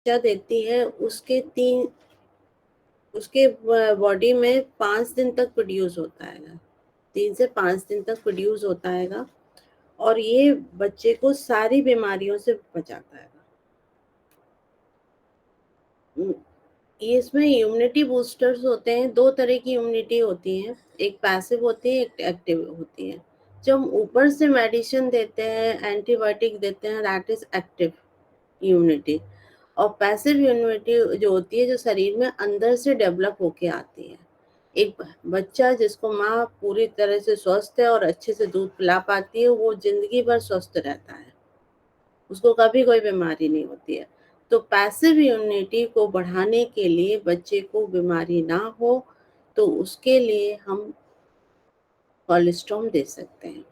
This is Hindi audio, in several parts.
बच्चा देती है उसके बॉडी में 5 दिन तक प्रोड्यूस होता है, 3 से 5 दिन तक प्रोड्यूस होता है, और ये बच्चे को सारी बीमारियों से बचाता है। ये इसमें इम्यूनिटी बूस्टर्स होते हैं, 2 तरह की इम्यूनिटी होती है, एक पैसिव होती है, एक एक्टिव होती है। जब हम ऊपर से मेडिसिन देते हैं, एंटीबायोटिक देते हैं, दैट इज एक्टिव इम्यूनिटी। और पैसिव इम्यूनिटी जो होती है, जो शरीर में अंदर से डेवलप होके आती है। एक बच्चा जिसको माँ पूरी तरह से स्वस्थ है और अच्छे से दूध पिला पाती है, वो जिंदगी भर स्वस्थ रहता है, उसको कभी कोई बीमारी नहीं होती है। तो पैसिव इम्यूनिटी को बढ़ाने के लिए, बच्चे को बीमारी ना हो, तो उसके लिए हम कोलेस्ट्रॉम दे सकते हैं।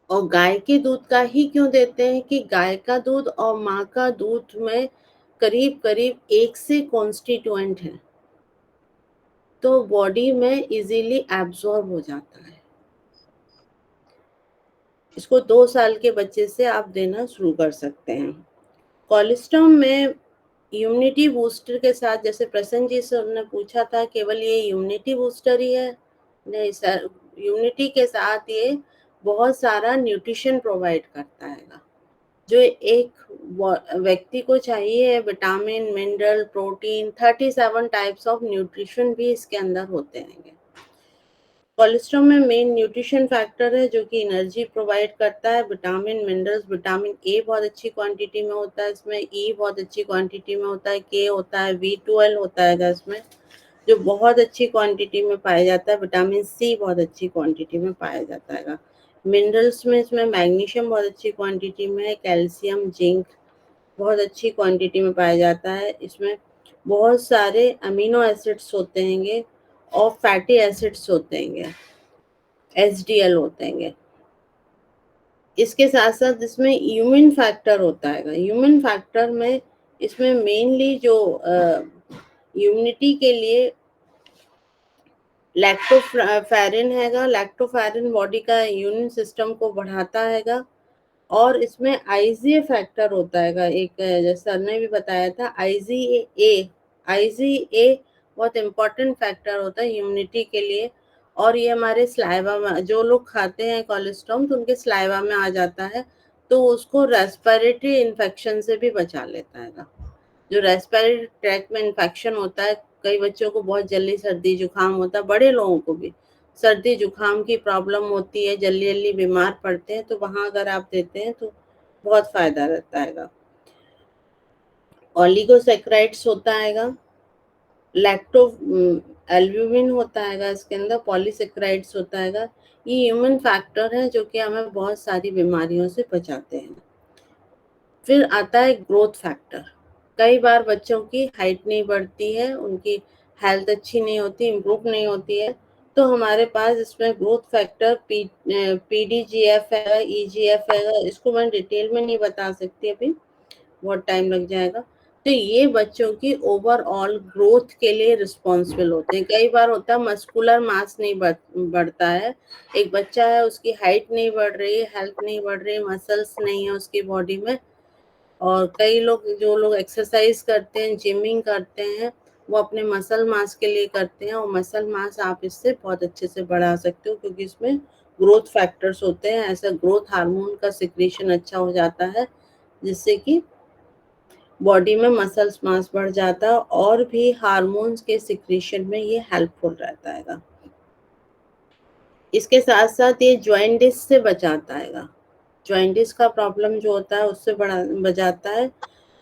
और गाय के दूध का ही क्यों देते हैं कि गाय का दूध और माँ का दूध में करीब करीब एक से कॉन्स्टिट्यूएंट है, तो बॉडी में इजीली एब्जॉर्ब हो जाता है। इसको 2 साल के बच्चे से आप देना शुरू कर सकते हैं। कोलेस्ट्रॉम में इम्यूनिटी बूस्टर के साथ, जैसे प्रसन्न जी से उन्होंने पूछा था, केवल ये इम्यूनिटी बूस्टर ही है? नहीं सर, इम्यूनिटी के साथ ये बहुत सारा न्यूट्रिशन प्रोवाइड करता है, जो एक व्यक्ति को चाहिए। Vitamin, mineral, protein, 37 types of nutrition भी इसके अंदर होते हैं। कोलेस्ट्रॉल में मेन न्यूट्रिशन फैक्टर है जो कि एनर्जी प्रोवाइड करता है। विटामिन, मिनरल्स, विटामिन ए बहुत अच्छी क्वांटिटी में होता है इसमें, ई बहुत अच्छी क्वांटिटी में होता है, के होता है, B12 होता है इसमें, जो बहुत अच्छी क्वांटिटी में पाया जाता है। विटामिन सी बहुत अच्छी क्वांटिटी में पाया जाता है। मिनरल्स में इसमें मैग्नीशियम बहुत अच्छी क्वांटिटी में है, कैल्शियम, जिंक बहुत अच्छी क्वांटिटी में पाया जाता है। इसमें बहुत सारे अमीनो एसिड्स होते हैं और फैटी एसिड्स होते हैं, HDL होते हैं। इसके साथ साथ इसमें ह्यूमन फैक्टर होता है। ह्यूमन फैक्टर में इसमें मेनली जो इम्यूनिटी के लिए लैक्टोफेरिन हैगा। लैक्टोफेरिन बॉडी का इम्यून सिस्टम को बढ़ाता हैगा। और इसमें IgA फैक्टर होता है एक, जैसे सर ने भी बताया था, IgA बहुत इम्पोर्टेंट फैक्टर होता है इम्यूनिटी के लिए। और ये हमारे स्लाइवा में, जो लोग खाते हैं कोलेस्ट्रॉल, तो उनके स्लाइवा में आ जाता है, तो उसको रेस्पिरेटरी इन्फेक्शन से भी बचा लेता है। जो रेस्पिरेटरी ट्रैक में इन्फेक्शन होता है, कई बच्चों को बहुत जल्दी सर्दी जुकाम होता है, बड़े लोगों को भी सर्दी जुकाम की प्रॉब्लम होती है, जल्दी जल्दी बीमार पड़ते हैं, तो वहाँ अगर आप देते हैं तो बहुत फायदा रहता है। ओलिगोसैकेराइड्स होता है, लैक्टो एल्ब्यूमिन होता है इसके अंदर, पॉलीसेकेराइड्स होता है। ये ह्यूमन फैक्टर है जो कि हमें बहुत सारी बीमारियों से बचाते हैं। फिर आता है ग्रोथ फैक्टर। कई बार बच्चों की हाइट नहीं बढ़ती है, उनकी हेल्थ अच्छी नहीं होती, इम्प्रूव नहीं होती है, तो हमारे पास इसमें ग्रोथ फैक्टर PDGF है, EGF है। इसको मैं डिटेल में नहीं बता सकती अभी, बहुत टाइम लग जाएगा। तो ये बच्चों की ओवरऑल ग्रोथ के लिए रिस्पॉन्सिबल होते हैं। कई बार होता है मस्कुलर मास नहीं बढ़ता है, एक बच्चा है, उसकी हाइट नहीं बढ़ रही है, हेल्थ नहीं बढ़ रही है, मसल्स नहीं है उसकी बॉडी में। और कई लोग, जो लोग एक्सरसाइज करते हैं, जिमिंग करते हैं, वो अपने मसल मास के लिए करते हैं, और मसल मास आप इससे बहुत अच्छे से बढ़ा सकते हो, क्योंकि इसमें ग्रोथ फैक्टर्स होते हैं। ऐसा ग्रोथ हार्मोन का सिक्रीशन अच्छा हो जाता है, जिससे कि बॉडी में मसल्स मास बढ़ जाता है, और भी हार्मोन्स के सिक्रीशन में ये हेल्पफुल रहता है। इसके साथ साथ ये जॉइंटिस से बचाता है, जॉइंटिस का प्रॉब्लम जो होता है उससे बचाता है।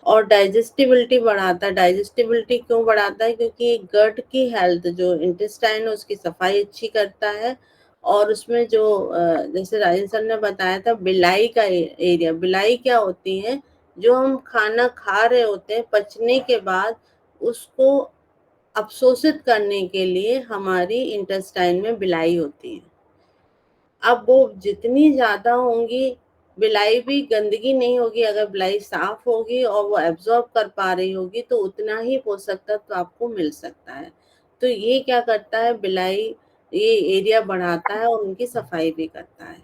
और डाइजेस्टिबिलिटी बढ़ाता है। डाइजेस्टिबिलिटी क्यों बढ़ाता है? क्योंकि गट की हेल्थ, जो इंटेस्टाइन है, उसकी सफाई अच्छी करता है। और उसमें जो जैसे राजेंद्र सर ने बताया था, बिलाई का एरिया, बिलाई क्या होती है, जो हम खाना खा रहे होते हैं, पचने के बाद उसको अवशोषित करने के लिए हमारी इंटेस्टाइन में बिलाई होती है। अब वो जितनी ज्यादा होंगी, बिलाई भी गंदगी नहीं होगी, अगर बिलाई साफ होगी और वो एब्जॉर्ब कर पा रही होगी, तो उतना ही पोषक तत्व आपको मिल सकता है। तो ये क्या करता है, बिलाई ये एरिया बढ़ाता है और उनकी सफाई भी करता है।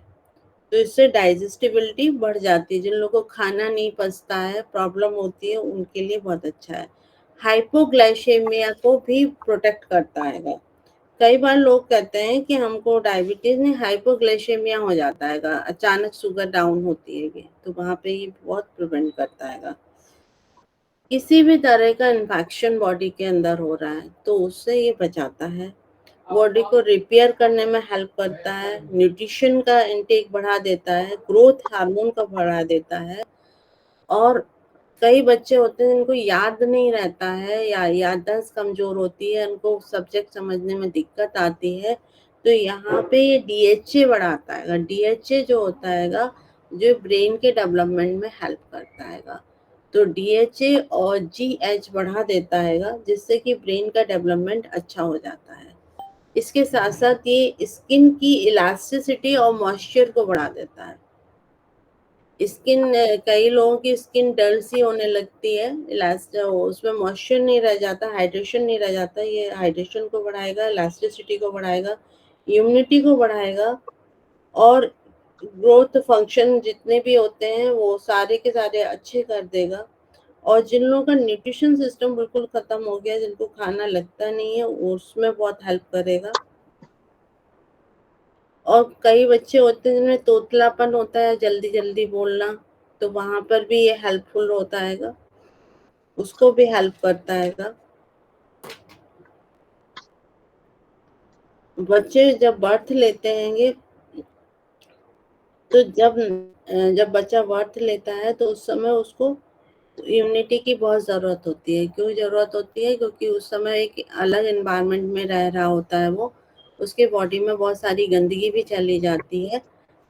तो इससे डाइजेस्टिबिलिटी बढ़ जाती है। जिन लोगों को खाना नहीं पचता है, प्रॉब्लम होती है, उनके लिए बहुत अच्छा है। हाइपोग्लाइसेमिया को भी प्रोटेक्ट करता है। कई बार लोग कहते हैं कि हमको डायबिटीज नहीं, हाइपोग्लाइसेमिया हो जाता है, अचानक शुगर डाउन होती है, तो वहाँ पे ये बहुत प्रिवेंट करता है। किसी भी तरह का इन्फेक्शन बॉडी के अंदर हो रहा है तो उससे ये बचाता है। बॉडी को रिपेयर करने में हेल्प करता है, न्यूट्रिशन का इनटेक बढ़ा देता है, ग्रोथ हार्मोन का बढ़ा देता है। और कई बच्चे होते हैं जिनको याद नहीं रहता है या याददाश्त कमजोर होती है, उनको सब्जेक्ट समझने में दिक्कत आती है, तो यहाँ पे ये डीएचए बढ़ाता है। डीएचए जो होता है जो ब्रेन के डेवलपमेंट में हेल्प करता है, तो डीएचए और जीएच बढ़ा देता है, जिससे कि ब्रेन का डेवलपमेंट अच्छा हो जाता है। इसके साथ साथ ये स्किन की इलास्टिसिटी और मॉइस्चर को बढ़ा देता है। स्किन, कई लोगों की स्किन डल सी होने लगती है, उसमें मॉइस्चर नहीं रह जाता, हाइड्रेशन नहीं रह जाता, ये हाइड्रेशन को बढ़ाएगा, इलास्टिसिटी को बढ़ाएगा, इम्यूनिटी को बढ़ाएगा, और ग्रोथ फंक्शन जितने भी होते हैं वो सारे के सारे अच्छे कर देगा। और जिन लोगों का न्यूट्रिशन सिस्टम बिल्कुल खत्म हो गया, जिनको खाना लगता नहीं है, उसमें बहुत हेल्प करेगा। और कई बच्चे होते हैं जिनमें तोतलापन होता है, जल्दी जल्दी बोलना, तो वहां पर भी ये हेल्पफुल होता है, उसको भी हेल्प करता है। बच्चे जब बर्थ लेते हैं, तो जब बच्चा बर्थ लेता है तो उस समय उसको इम्यूनिटी की बहुत ज़रूरत होती है। क्यों ज़रूरत होती है? क्योंकि उस समय एक अलग एनवायरनमेंट में रह रहा होता है वो, उसके बॉडी में बहुत सारी गंदगी भी चली जाती है,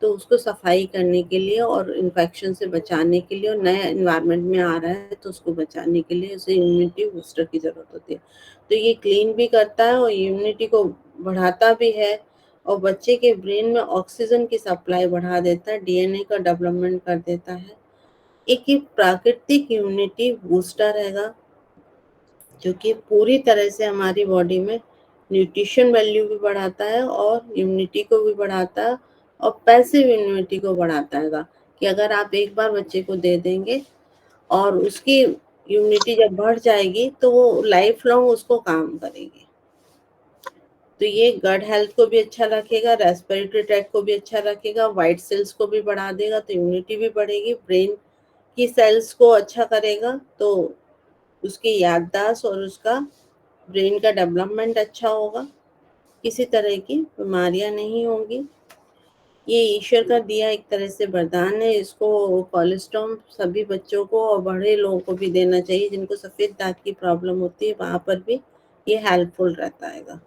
तो उसको सफाई करने के लिए और इन्फेक्शन से बचाने के लिए, और नए एनवायरनमेंट में आ रहा है तो उसको बचाने के लिए उसे इम्यूनिटी बूस्टर की ज़रूरत होती है। तो ये क्लीन भी करता है और इम्यूनिटी को बढ़ाता भी है, और बच्चे के ब्रेन में ऑक्सीजन की सप्लाई बढ़ा देता है, डीएनए का डेवलपमेंट कर देता है। एक ये प्राकृतिक इम्यूनिटी बूस्टर रहेगा, जो कि पूरी तरह से हमारी बॉडी में न्यूट्रिशन वैल्यू भी बढ़ाता है और इम्यूनिटी को भी बढ़ाता है, और पैसिव इम्यूनिटी को बढ़ाता है, कि अगर आप एक बार बच्चे को दे देंगे और उसकी इम्यूनिटी जब बढ़ जाएगी तो वो लाइफ लॉन्ग उसको काम करेगी। तो ये गट हेल्थ को भी अच्छा रखेगा, रेस्पिरेटरी ट्रैक्ट को भी अच्छा रखेगा, वाइट सेल्स को भी बढ़ा देगा, तो इम्यूनिटी भी बढ़ेगी, ब्रेन की सेल्स को अच्छा करेगा, तो उसकी याददाश्त और उसका ब्रेन का डेवलपमेंट अच्छा होगा, किसी तरह की बीमारियां नहीं होंगी। ये ईश्वर का दिया एक तरह से वरदान है। इसको कोलेस्ट्रॉल सभी बच्चों को और बड़े लोगों को भी देना चाहिए, जिनको सफ़ेद दाग की प्रॉब्लम होती है, वहाँ पर भी ये हेल्पफुल रहता है।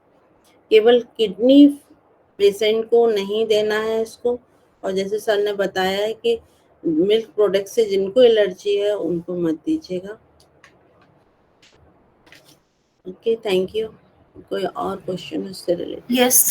केवल किडनी पेशेंट को नहीं देना है इसको, और जैसे सर ने बताया है कि मिल्क प्रोडक्ट से जिनको एलर्जी है उनको मत दीजिएगा। Okay, thank you. कोई और क्वेश्चन उससे रिलेटेड? Yes,